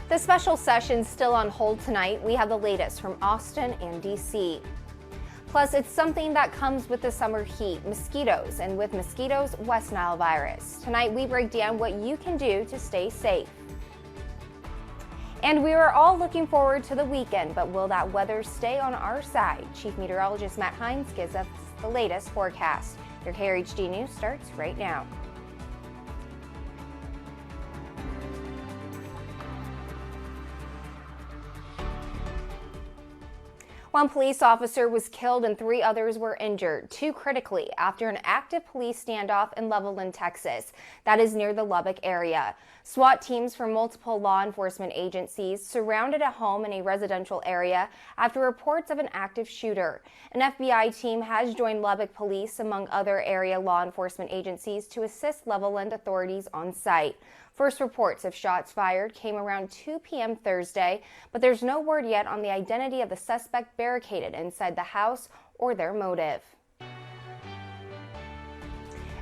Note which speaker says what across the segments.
Speaker 1: The special session's still on hold tonight. We have the latest from Austin and D.C. Plus, it's something that comes with the summer heat, mosquitoes, and with mosquitoes, West Nile virus. Tonight, we break down what you can do to stay safe. And we are all looking forward to the weekend, but will that weather stay on our side? Chief Meteorologist Matt Hines gives us the latest forecast. Your Krhd News starts right now. One police officer was killed and 3 others were injured, 2 critically, after an active police standoff in Levelland, Texas. That is near the Lubbock area. SWAT teams from multiple law enforcement agencies surrounded a home in a residential area after reports of an active shooter. An FBI team has joined Lubbock police, among other area law enforcement agencies, to assist Levelland authorities on site. First reports of shots fired came around 2 p.m. Thursday, but there's no word yet on the identity of the suspect barricaded inside the house or their motive.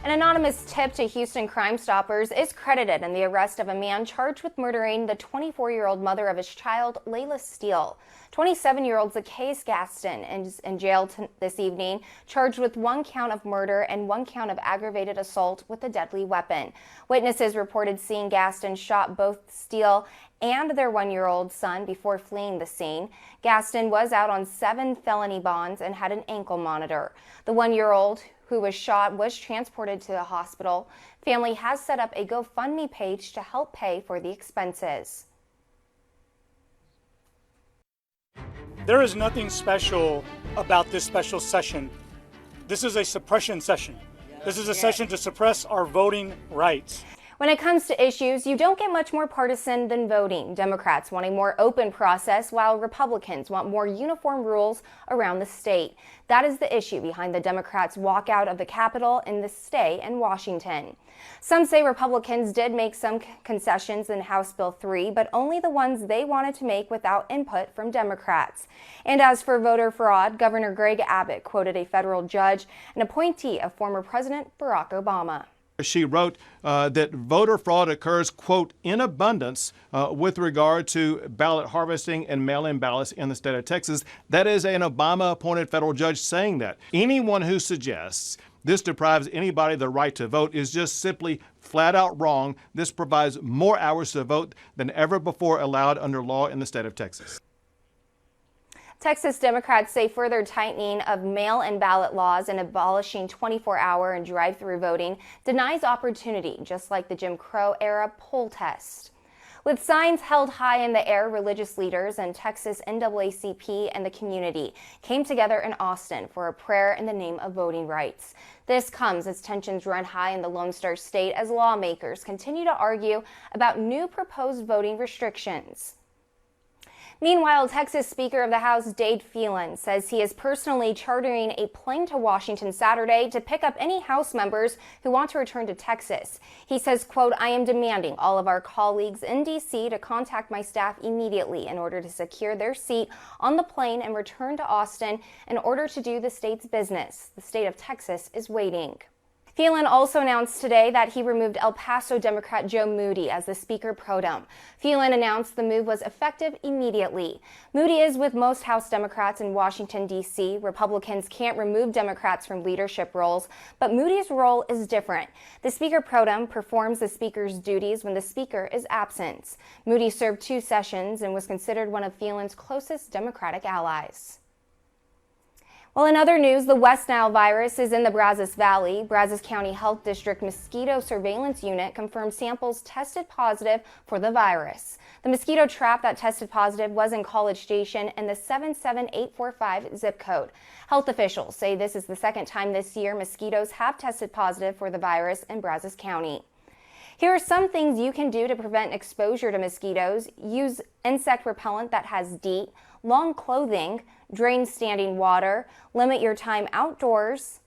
Speaker 1: An anonymous tip to Houston Crime Stoppers is credited in the arrest of a man charged with murdering the 24-year-old mother of his child, Layla Steele. 27-year-old Zacchaeus Gaston is in jail this evening, charged with 1 count of murder and 1 count of aggravated assault with a deadly weapon. Witnesses reported seeing Gaston shot both Steele and their 1-year-old son before fleeing the scene. Gaston was out on 7 felony bonds and had an ankle monitor. The 1-year-old who was shot was transported to the hospital. Family has set up a GoFundMe page to help pay for the expenses.
Speaker 2: There is nothing special about this special session. This is a suppression session. This is a session to suppress our voting rights.
Speaker 1: When it comes to issues, you don't get much more partisan than voting. Democrats want a more open process, while Republicans want more uniform rules around the state. That is the issue behind the Democrats' walkout of the Capitol and the stay in Washington. Some say Republicans did make some concessions in House Bill 3, but only the ones they wanted to make without input from Democrats. And as for voter fraud, Governor Greg Abbott quoted a federal judge, an appointee of former President Barack Obama.
Speaker 3: She wrote that voter fraud occurs, quote, in abundance with regard to ballot harvesting and mail-in ballots in the state of Texas. That is an Obama-appointed federal judge saying that. Anyone who suggests this deprives anybody the right to vote is just simply flat out wrong. This provides more hours to vote than ever before allowed under law in the state of Texas.
Speaker 1: Texas Democrats say further tightening of mail-in ballot laws and abolishing 24-hour and drive-through voting denies opportunity, just like the Jim Crow-era poll test. With signs held high in the air, religious leaders and Texas NAACP and the community came together in Austin for a prayer in the name of voting rights. This comes as tensions run high in the Lone Star State as lawmakers continue to argue about new proposed voting restrictions. Meanwhile, Texas Speaker of the House Dade Phelan says he is personally chartering a plane to Washington Saturday to pick up any House members who want to return to Texas. He says, quote, I am demanding all of our colleagues in D.C. to contact my staff immediately in order to secure their seat on the plane and return to Austin in order to do the state's business. The state of Texas is waiting. Phelan also announced today that he removed El Paso Democrat Joe Moody as the Speaker pro tem. Phelan announced the move was effective immediately. Moody is with most House Democrats in Washington, D.C. Republicans can't remove Democrats from leadership roles, but Moody's role is different. The Speaker pro tem performs the Speaker's duties when the Speaker is absent. Moody served 2 sessions and was considered one of Phelan's closest Democratic allies. Well, in other news, the West Nile virus is in the Brazos Valley. Brazos County Health District Mosquito Surveillance Unit confirmed samples tested positive for the virus. The mosquito trap that tested positive was in College Station in the 77845 zip code. Health officials say this is the 2nd time this year mosquitoes have tested positive for the virus in Brazos County. Here are some things you can do to prevent exposure to mosquitoes. Use insect repellent that has DEET, long clothing, drain standing water, limit your time outdoors.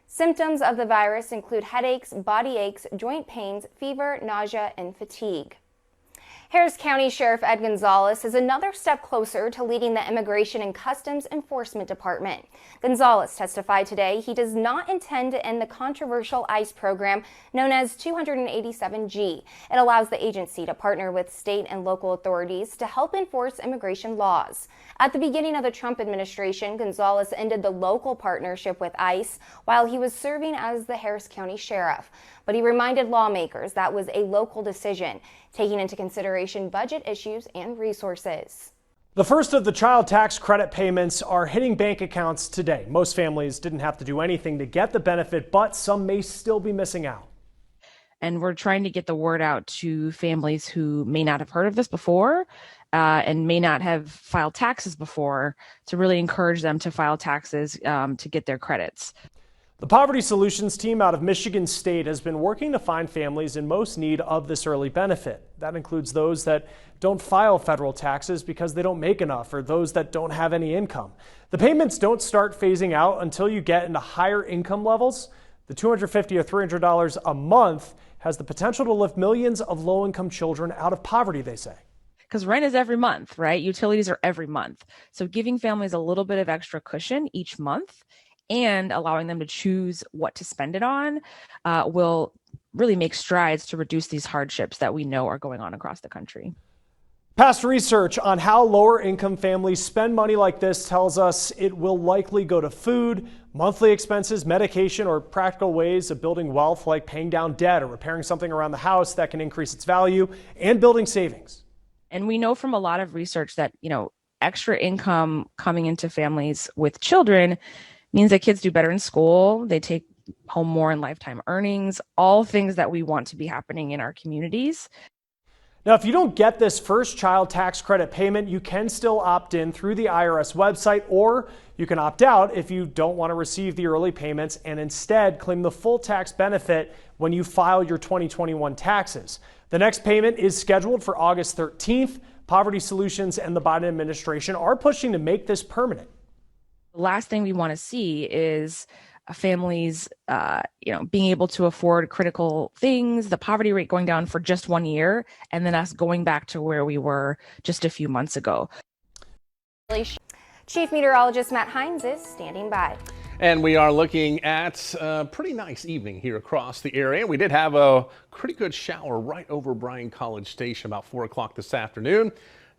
Speaker 1: Symptoms of the virus include headaches, body aches, joint pains, fever, nausea, and fatigue. Harris County Sheriff Ed Gonzalez is another step closer to leading the Immigration and Customs Enforcement Department. Gonzalez testified today he does not intend to end the controversial ICE program known as 287G. It allows the agency to partner with state and local authorities to help enforce immigration laws. At the beginning of the Trump administration, Gonzalez ended the local partnership with ICE while he was serving as the Harris County Sheriff. But he reminded lawmakers that was a local decision, taking into consideration budget issues and resources.
Speaker 4: The first of the child tax credit payments are hitting bank accounts today. Most families didn't have to do anything to get the benefit, but some may still be missing out.
Speaker 5: And we're trying to get the word out to families who may not have heard of this before and may not have filed taxes before, to really encourage them to file taxes to get their credits.
Speaker 4: The Poverty Solutions team out of Michigan State has been working to find families in most need of this early benefit. That includes those that don't file federal taxes because they don't make enough, or those that don't have any income. The payments don't start phasing out until you get into higher income levels. The $250 or $300 a month has the potential to lift millions of low-income children out of poverty, they say.
Speaker 5: Because rent is every month, right? Utilities are every month. So giving families a little bit of extra cushion each month and allowing them to choose what to spend it on will really make strides to reduce these hardships that we know are going on across the country.
Speaker 4: Past research on how lower income families spend money like this tells us it will likely go to food, monthly expenses, medication, or practical ways of building wealth like paying down debt or repairing something around the house that can increase its value, and building savings.
Speaker 5: And we know from a lot of research that, extra income coming into families with children means that kids do better in school, they take home more in lifetime earnings, all things that we want to be happening in our communities.
Speaker 4: Now, if you don't get this first child tax credit payment, you can still opt in through the IRS website, or you can opt out if you don't want to receive the early payments and instead claim the full tax benefit when you file your 2021 taxes. The next payment is scheduled for August 13th. Poverty Solutions and the Biden administration are pushing to make this permanent.
Speaker 5: The last thing we want to see is families, being able to afford critical things, the poverty rate going down for just 1 year, and then us going back to where we were just a few months ago.
Speaker 1: Chief Meteorologist Matt Hines is standing by.
Speaker 6: And we are looking at a pretty nice evening here across the area. We did have a pretty good shower right over Bryan College Station about 4 o'clock this afternoon.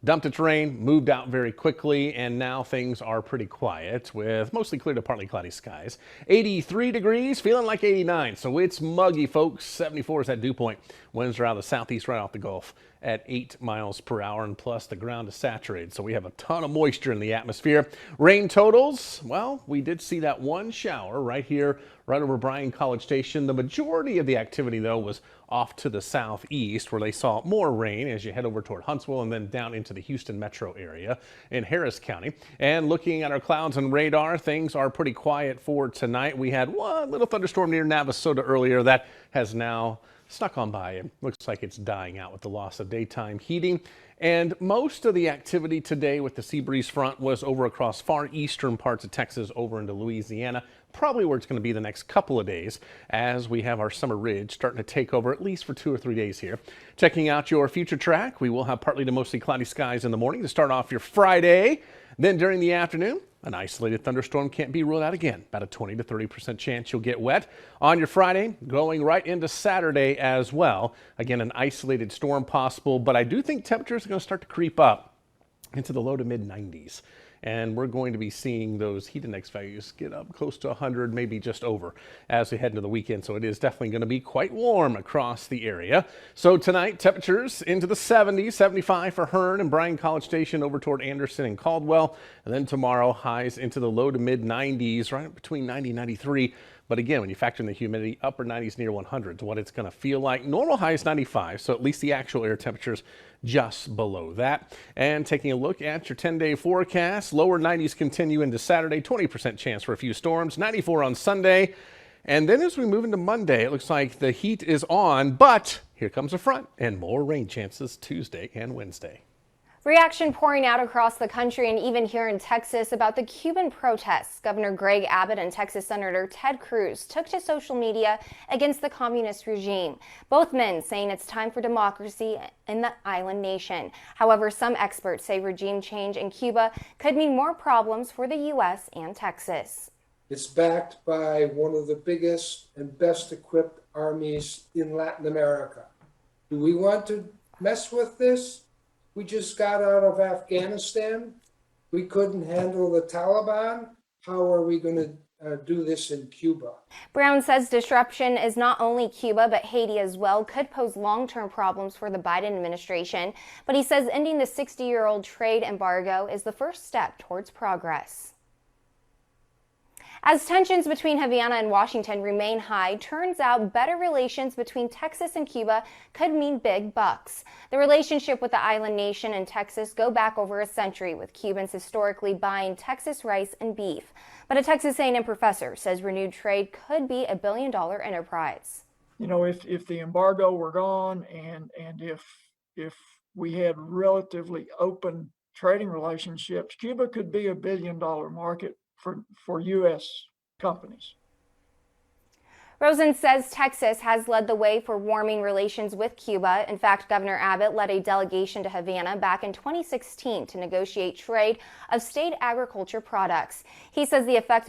Speaker 6: Dumped its rain, moved out very quickly, and now things are pretty quiet with mostly clear to partly cloudy skies. 83 degrees, feeling like 89, so it's muggy, folks. 74 is that dew point. Winds are out of the southeast right off the Gulf at 8 miles per hour, and plus the ground is saturated, so we have a ton of moisture in the atmosphere. Rain totals, well, we did see that one shower right here, right over Bryan College Station. The majority of the activity, though, was off to the southeast, where they saw more rain as you head over toward Huntsville and then down into the Houston metro area in Harris County. And looking at our clouds and radar, things are pretty quiet for tonight. We had one little thunderstorm near Navasota earlier that has now snuck on by. It looks like it's dying out with the loss of daytime heating. And most of the activity today with the sea breeze front was over across far eastern parts of Texas over into Louisiana, probably where it's going to be the next couple of days as we have our summer ridge starting to take over at least for 2 or 3 days here. Checking out your future track, we will have partly to mostly cloudy skies in the morning to start off your Friday. Then during the afternoon, an isolated thunderstorm can't be ruled out again. About a 20 to 30% chance you'll get wet on your Friday, going right into Saturday as well. Again, an isolated storm possible, but I do think temperatures are going to start to creep up into the low to mid 90s. And we're going to be seeing those heat index values get up close to 100, maybe just over as we head into the weekend. So it is definitely going to be quite warm across the area. So tonight, temperatures into the 70s, 75 for Hearn and Bryan College Station over toward Anderson and Caldwell. And then tomorrow, highs into the low to mid 90s, right between 90 and 93. But again, when you factor in the humidity, upper 90s near 100 is what it's going to feel like. Normal high is 95, so at least the actual air temperatures just below that. And taking a look at your 10-day forecast, lower 90s continue into Saturday, 20% chance for a few storms, 94 on Sunday. And then as we move into Monday, it looks like the heat is on, but here comes a front and more rain chances Tuesday and Wednesday.
Speaker 1: Reaction pouring out across the country and even here in Texas about the Cuban protests. Governor Greg Abbott and Texas Senator Ted Cruz took to social media against the communist regime. Both men saying it's time for democracy in the island nation. However, some experts say regime change in Cuba could mean more problems for the U.S. and Texas.
Speaker 7: It's backed by one of the biggest and best equipped armies in Latin America. Do we want to mess with this? We just got out of Afghanistan. We couldn't handle the Taliban. How are we going to do this in Cuba?
Speaker 1: Brown says disruption is not only Cuba, but Haiti as well could pose long-term problems for the Biden administration. But he says ending the 60-year-old trade embargo is the first step towards progress. As tensions between Havana and Washington remain high, turns out better relations between Texas and Cuba could mean big bucks. The relationship with the island nation and Texas go back over a century, with Cubans historically buying Texas rice and beef. But a Texas A&M professor says renewed trade could be a billion-dollar enterprise.
Speaker 8: You know, if the embargo were gone and if we had relatively open trading relationships, Cuba could be a billion-dollar market for U.S. companies.
Speaker 1: Rosen says Texas has led the way for warming relations with Cuba. In fact, Governor Abbott led a delegation to Havana back in 2016 to negotiate trade of state agriculture products. He says the effect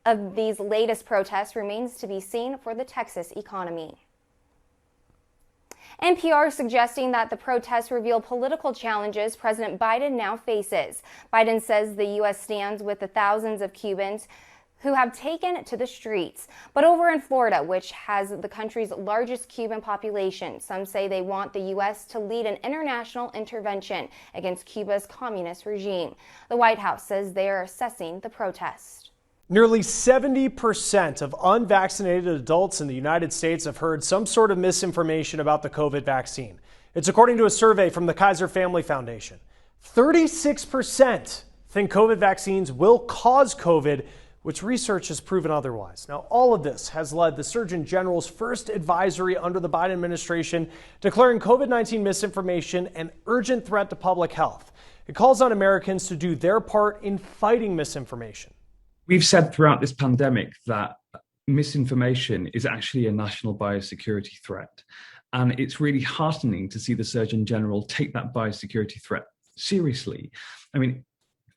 Speaker 1: of these latest protests remains to be seen for the Texas economy. NPR suggesting that the protests reveal political challenges President Biden now faces. Biden says the U.S. stands with the thousands of Cubans who have taken to the streets. But over in Florida, which has the country's largest Cuban population, some say they want the U.S. to lead an international intervention against Cuba's communist regime. The White House says they are assessing the protests.
Speaker 4: Nearly 70% of unvaccinated adults in the United States have heard some sort of misinformation about the COVID vaccine. It's according to a survey from the Kaiser Family Foundation. 36% think COVID vaccines will cause COVID, which research has proven otherwise. Now, all of this has led the Surgeon General's first advisory under the Biden administration declaring COVID-19 misinformation an urgent threat to public health. It calls on Americans to do their part in fighting misinformation.
Speaker 9: We've said throughout this pandemic that misinformation is actually a national biosecurity threat. And it's really heartening to see the Surgeon General take that biosecurity threat seriously. I mean,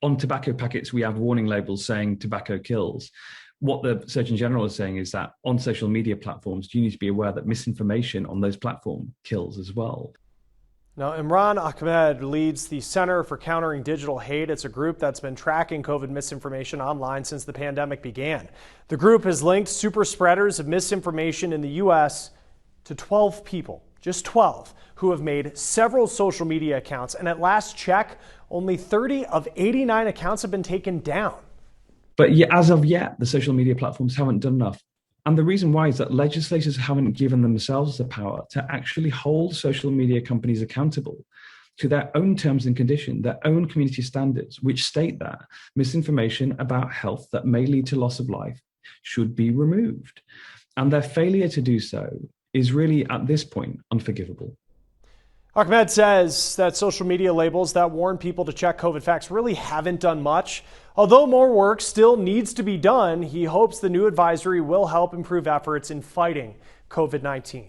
Speaker 9: on tobacco packets, we have warning labels saying tobacco kills. What the Surgeon General is saying is that on social media platforms, you need to be aware that misinformation on those platforms kills as well.
Speaker 4: Now, Imran Ahmed leads the Center for Countering Digital Hate. It's a group that's been tracking COVID misinformation online since the pandemic began. The group has linked super spreaders of misinformation in the U.S. to 12 people, just 12, who have made several social media accounts. And at last check, only 30 of 89 accounts have been taken down.
Speaker 9: But as of yet, the social media platforms haven't done enough. And the reason why is that legislators haven't given themselves the power to actually hold social media companies accountable to their own terms and conditions, their own community standards, which state that misinformation about health that may lead to loss of life should be removed. And their failure to do so is really, at this point, unforgivable.
Speaker 4: Ahmed says that social media labels that warn people to check COVID facts really haven't done much. Although more work still needs to be done, he hopes the new advisory will help improve efforts in fighting COVID-19.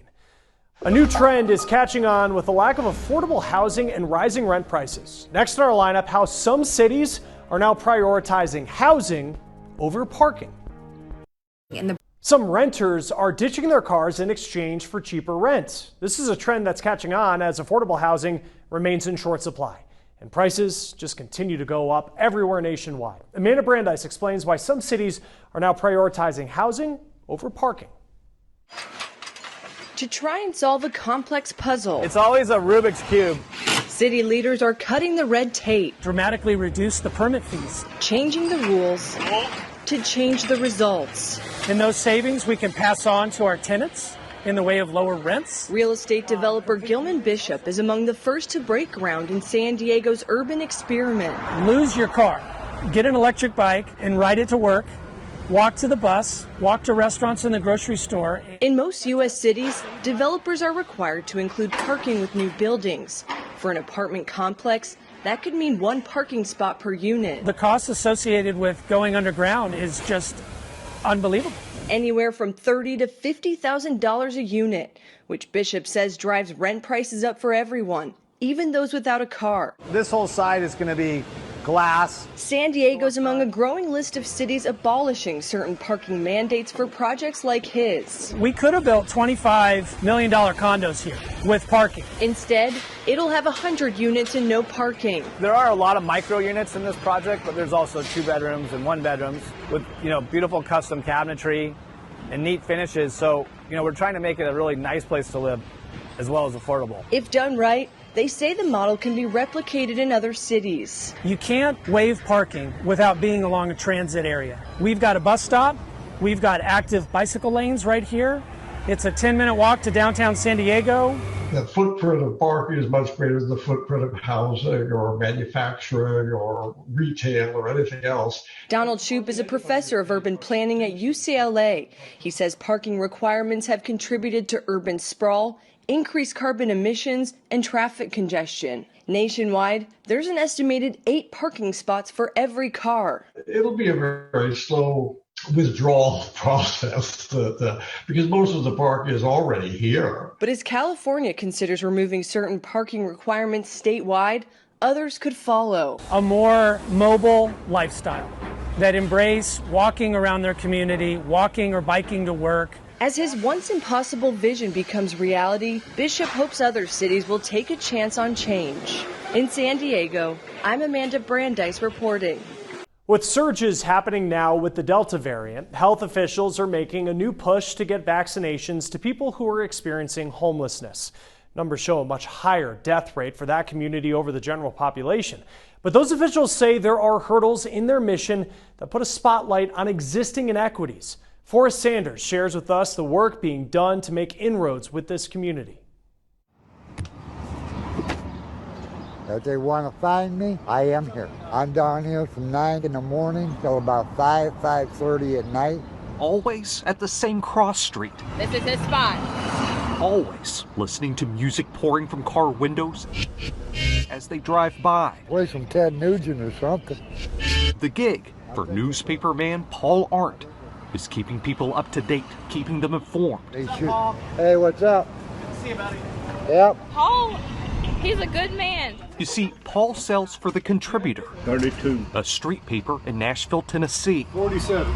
Speaker 4: A new trend is catching on with the lack of affordable housing and rising rent prices. Next in our lineup, how some cities are now prioritizing housing over parking. Some renters are ditching their cars in exchange for cheaper rent. This is a trend that's catching on as affordable housing remains in short supply. And prices just continue to go up everywhere nationwide. Amanda Brandeis explains why some cities are now prioritizing housing over parking.
Speaker 10: To try and solve a complex puzzle,
Speaker 11: it's always a Rubik's Cube.
Speaker 10: City leaders are cutting the red tape,
Speaker 11: Dramatically reduce the permit fees.
Speaker 10: changing the rules to change the results.
Speaker 11: And those savings we can pass on to our tenants in the way of lower rents.
Speaker 10: Real estate developer Gilman Bishop is among the first to break ground in San Diego's urban experiment.
Speaker 11: Lose your car, get an electric bike and ride it to work, walk to the bus, walk to restaurants and the grocery store.
Speaker 10: In most U.S. cities, developers are required to include parking with new buildings. For an apartment complex, That could mean 1 parking spot per unit.
Speaker 11: The cost associated with going underground is just unbelievable.
Speaker 10: Anywhere from $30,000 to $50,000 a unit, which Bishop says drives rent prices up for everyone, even those without a car.
Speaker 12: This whole side is going to be glass.
Speaker 10: San Diego's among a growing list of cities abolishing certain parking mandates for projects like his.
Speaker 11: We could have built $25 million condos here with parking.
Speaker 10: Instead, it'll have 100 units and no parking.
Speaker 12: There are a lot of micro units in this project, but there's also 2 bedrooms and 1 bedrooms with, beautiful custom cabinetry and neat finishes. So, we're trying to make it a really nice place to live as well as affordable.
Speaker 10: If done right, they say the model can be replicated in other cities.
Speaker 11: You can't waive parking without being along a transit area. We've got a bus stop. We've got active bicycle lanes right here. It's a 10-minute walk to downtown San Diego.
Speaker 13: The footprint of parking is much greater than the footprint of housing or manufacturing or retail or anything else.
Speaker 10: Donald Shoup is a professor of urban planning at UCLA. He says parking requirements have contributed to urban sprawl, increased carbon emissions, and traffic congestion. Nationwide, there's an estimated 8 parking spots for every car.
Speaker 13: It'll be a very slow withdrawal process because most of the parking is already here.
Speaker 10: But as California considers removing certain parking requirements statewide, others could follow.
Speaker 11: A more mobile lifestyle that embrace walking around their community, walking or biking to work.
Speaker 10: As his once impossible vision becomes reality, Bishop hopes other cities will take a chance on change. In San Diego, I'm Amanda Brandeis reporting.
Speaker 4: With surges happening now with the Delta variant, health officials are making a new push to get vaccinations to people who are experiencing homelessness. Numbers show a much higher death rate for that community over the general population. But those officials say there are hurdles in their mission that put a spotlight on existing inequities. Forrest Sanders shares with us the work being done to make inroads with this community.
Speaker 14: If they want to find me, I am here. I'm down here from 9 in the morning till about 5:30 at night.
Speaker 15: Always at the same cross street.
Speaker 16: This is his spot.
Speaker 15: Always listening to music pouring from car windows as they drive by.
Speaker 14: Play some Ted Nugent or something.
Speaker 15: The gig for newspaper man Paul Arndt is keeping people up to date, keeping them informed.
Speaker 14: Hey, what's up?
Speaker 16: Good to see you, buddy.
Speaker 14: Yep.
Speaker 16: Paul, he's a good man.
Speaker 15: You see, Paul sells for The Contributor,
Speaker 17: 32,
Speaker 15: a street paper in Nashville, Tennessee.
Speaker 17: 47.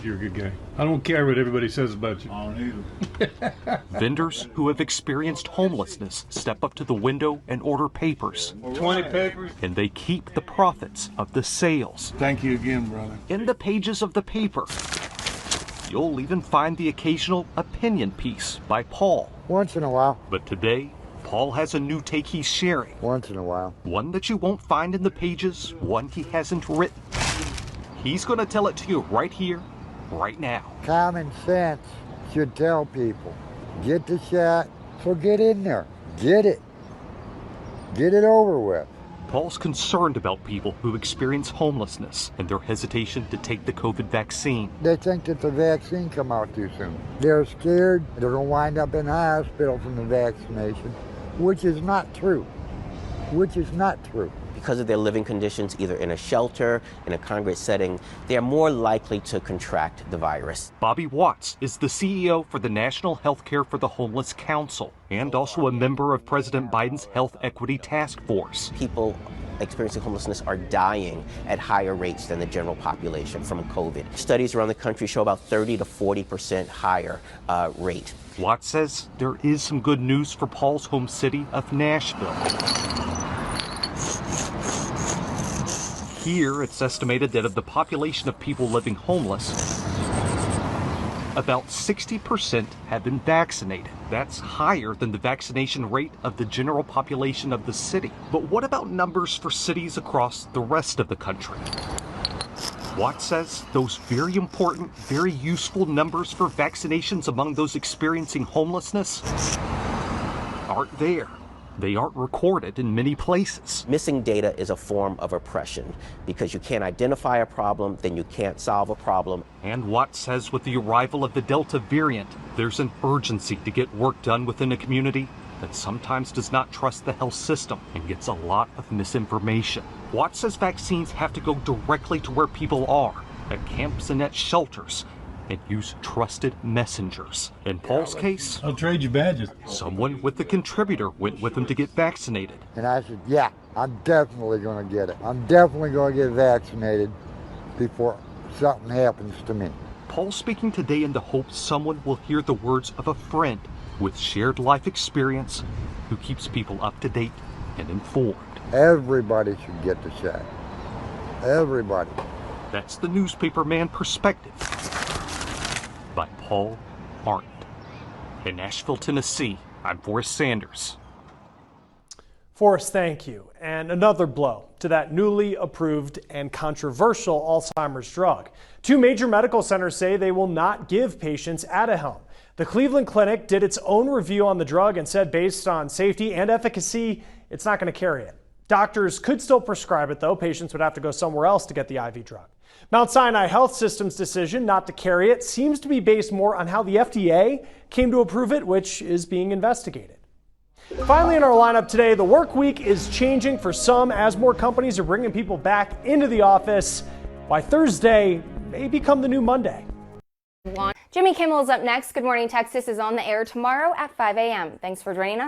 Speaker 17: You're a good guy. I don't care what everybody says about you. I don't either.
Speaker 15: Vendors who have experienced homelessness step up to the window and order papers.
Speaker 17: 20 papers.
Speaker 15: And they keep the profits of the sales.
Speaker 17: Thank you again, brother.
Speaker 15: In the pages of the paper, you'll even find the occasional opinion piece by Paul.
Speaker 14: Once in a while.
Speaker 15: But today, Paul has a new take he's sharing.
Speaker 14: Once in a while.
Speaker 15: One that you won't find in the pages, one he hasn't written. He's going to tell it to you right here, right now.
Speaker 14: Common sense should tell people, get the shot, so get in there. Get it. Get it over with.
Speaker 15: Paul's concerned about people who experience homelessness and their hesitation to take the COVID vaccine.
Speaker 14: They think that the vaccine come out too soon. They're scared they're going to wind up in the hospital from the vaccination, which is not true. Which is not true.
Speaker 18: Because of their living conditions, either in a shelter, in a congregate setting, they are more likely to contract the virus.
Speaker 15: Bobby Watts is the CEO for the National Healthcare for the Homeless Council and also a member of President Biden's Health Equity Task Force.
Speaker 18: People experiencing homelessness are dying at higher rates than the general population from COVID. Studies around the country show about 30 to 40% higher rate.
Speaker 15: Watts says there is some good news for Paul's home city of Nashville. Here, it's estimated that of the population of people living homeless, about 60% have been vaccinated. That's higher than the vaccination rate of the general population of the city. But what about numbers for cities across the rest of the country? Watts says those very important, very useful numbers for vaccinations among those experiencing homelessness aren't there. They aren't recorded in many places.
Speaker 18: Missing data is a form of oppression because you can't identify a problem, then you can't solve a problem.
Speaker 15: And Watts says with the arrival of the Delta variant, there's an urgency to get work done within a community that sometimes does not trust the health system and gets a lot of misinformation. Watts says vaccines have to go directly to where people are, at camps and at shelters, and use trusted messengers. In Paul's case,
Speaker 17: I'll trade you badges.
Speaker 15: someone with the contributor went with him to get vaccinated.
Speaker 14: And I said, yeah, I'm definitely going to get it. I'm definitely going to get vaccinated before something happens to me.
Speaker 15: Paul speaking today in the hope someone will hear the words of a friend with shared life experience who keeps people up to date and informed.
Speaker 14: Everybody should get the shot. Everybody.
Speaker 15: That's the Newspaper Man Perspective by Paul Arndt. In Nashville, Tennessee, I'm Forrest Sanders.
Speaker 4: Forrest, thank you. And another blow to that newly approved and controversial Alzheimer's drug. Two major medical centers say they will not give patients Aduhelm. The Cleveland Clinic did its own review on the drug and said based on safety and efficacy, it's not going to carry it. Doctors could still prescribe it, though. Patients would have to go somewhere else to get the IV drug. Mount Sinai Health System's decision not to carry it seems to be based more on how the FDA came to approve it, which is being investigated. Finally, in our lineup today, the work week is changing for some as more companies are bringing people back into the office. Why Thursday may become the new Monday.
Speaker 1: Jimmy Kimmel is up next. Good Morning Texas is on the air tomorrow at 5 a.m. Thanks for joining us.